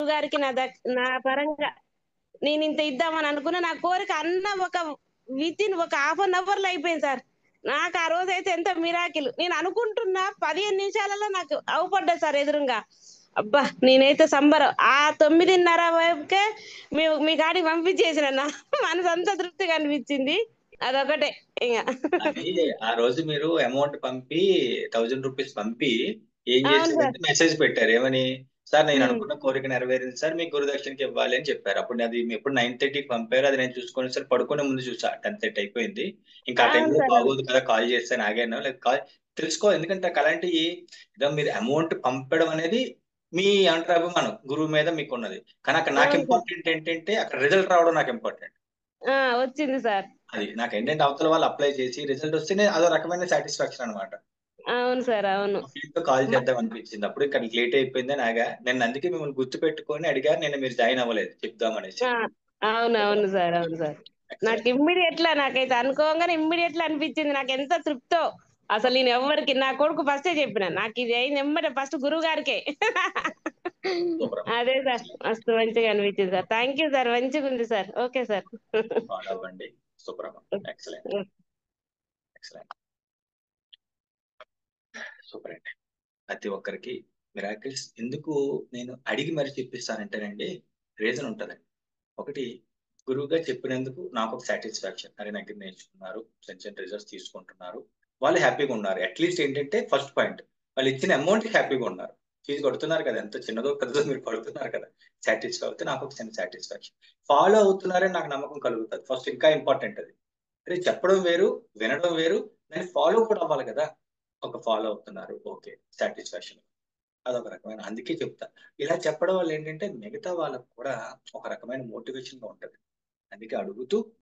గారికి నా పరంగా నేనింత ఇద్దామని అనుకున్న. నా కోరిక అన్న ఒక వితిన్ ఒక హాఫ్ అన్ అవర్‌లో అయిపోయింది సార్. నాకు ఆ రోజైతే ఎంత మిరాకిల్. నేను అనుకుంటున్న 15 నిమిషాలలో నాకు అవుపడ్డది సార్ ఎదురుంగా. అబ్బా! నేనైతే సంబరం. ఆ 9:30 వరకే మీ కాడికి పంపించేసిన. నా మనసంతా తృప్తిగా అనిపించింది. అదొకటే ఇంగ. అది ఆ రోజు మీరు అమౌంట్ పంపి ₹1000 పంపి ఏం అవును సార్. చేశారంటే మెసేజ్ పెట్టారు. ఏమని? సార్ నేను హ్మ్. అనుకున్న కోరిక నెరవేరింది సార్. మీకు గురుదక్షిణకి ఇవ్వాలి అని చెప్పారు. అప్పుడు అది ఎప్పుడు 9:30కి పంపారు. అది నేను చూసుకొని సార్ పడుకునే ముందు చూసా. 10:30 అయిపోయింది. ఇంకా ఆ అవును టైంలో సార్. అవును. బాగోదు కదా! కాల్ చేశాను ఆగాను. లేదు తెలుసుకోవాలి. ఎందుకంటే అలాంటియి ఏదో మీరు అమౌంట్ పంపడం అనేది మీ అంటారు అభిమానం. గురువు మీద మీకున్నది. కానీ అక్కడ నాకు అవును సార్. ఇంపార్టెంట్ ఏంటంటే అక్కడ రిజల్ట్ రావడం నాకు ఇంపార్టెంట్. ఆ! వచ్చింది సార్. అది. నాకేంటంటే అవతల వాళ్ళు అప్లై చేసి రిజల్ట్ వస్తేనే అదో రకమైన సాటిస్ఫాక్షన్ అన్నమాట. అవును సార్. అవును. మా ఫ్రెండ్‌తో కాల్ మ చేద్దాం అనిపించింది. అప్పుడు ఇక్కడ లేట్ అయిపోయిందని ఆగా. నేను అందుకే మిమ్మల్ని గుర్తుపెట్టుకొని అడిగాను. మీరు జాయిన్ అవ్వలేదు చెప్దామనేసి. ఆ! అవునవును సార్. అవును సార్. నాకు ఎక్సలెంట్. నాకైతే అనుకోంగానే అనిపించింది. నాకెంత తృప్తో. అసలు నేను ఎవ్వరికి నా కొడుకు ఫస్టే చెప్పిన. నాకిది అయింది ఎమ్మటే ఫస్ట్ గురువు గారికే. సూపర్ అమ్మ. అదే సార్. ఎక్సలెంట్. మస్తు మంచిగా అనిపించింది సార్. Thank you sir. మంచిగుంది సార్. Okay sir. ఫాలో అవ్వండి. సూపర్ అమ్మ. ఎక్సలెంట్. ఎక్సలెంట్. సూపర్ అండి. ప్రతి ఒక్కరికి మిరాకిల్స్ ఎందుకు నేను అడిగి మరి చెప్పిస్తానంటేనండి రీజన్ ఉంటదండి. ఒకటి గురువుగారు చెప్పినందుకు నాకొక సాటిస్ఫాక్షన్. అరే! నా దగ్గర నేర్చుకున్నారు. చిన్న చిన్న రిజల్ట్స్ తీసుకుంటున్నారు. వాళ్ళు హ్యాపీగా ఉన్నారు. అట్‌లీస్ట్ ఏంటంటే ఫస్ట్ పాయింట్. వాళ్ళు ఇచ్చిన అమౌంట్‌కి హ్యాపీగా ఉన్నారు. ఫీజ్ కడుతున్నారు కదా! ఎంత చిన్నదో పెద్దదో మీరు కడుతున్నారు కదా! సాటిస్ఫై అవుతే నాకొక చిన్న సాటిస్ఫాక్షన్. ఫాలో అవుతున్నారని నాకు నమ్మకం కలుగుతది. ఫస్ట్ ఇంకా ఇంపార్టెంట్ అది. అరే! చెప్పడం వేరు, వినడం వేరు. దాన్ని ఫాలో కూడా అవ్వాలి కదా! ఒక ఫాలో అవుతున్నారు. ఓకే. సాటిస్ఫాక్షన్. అదొక రకమైన అందుకే చెప్తా. ఇలా చెప్పడం వల్ల ఏంటంటే మిగతా వాళ్ళకి కూడా ఒక రకమైన మోటివేషన్‌గా ఉంటది. అందుకే అడుగుతూ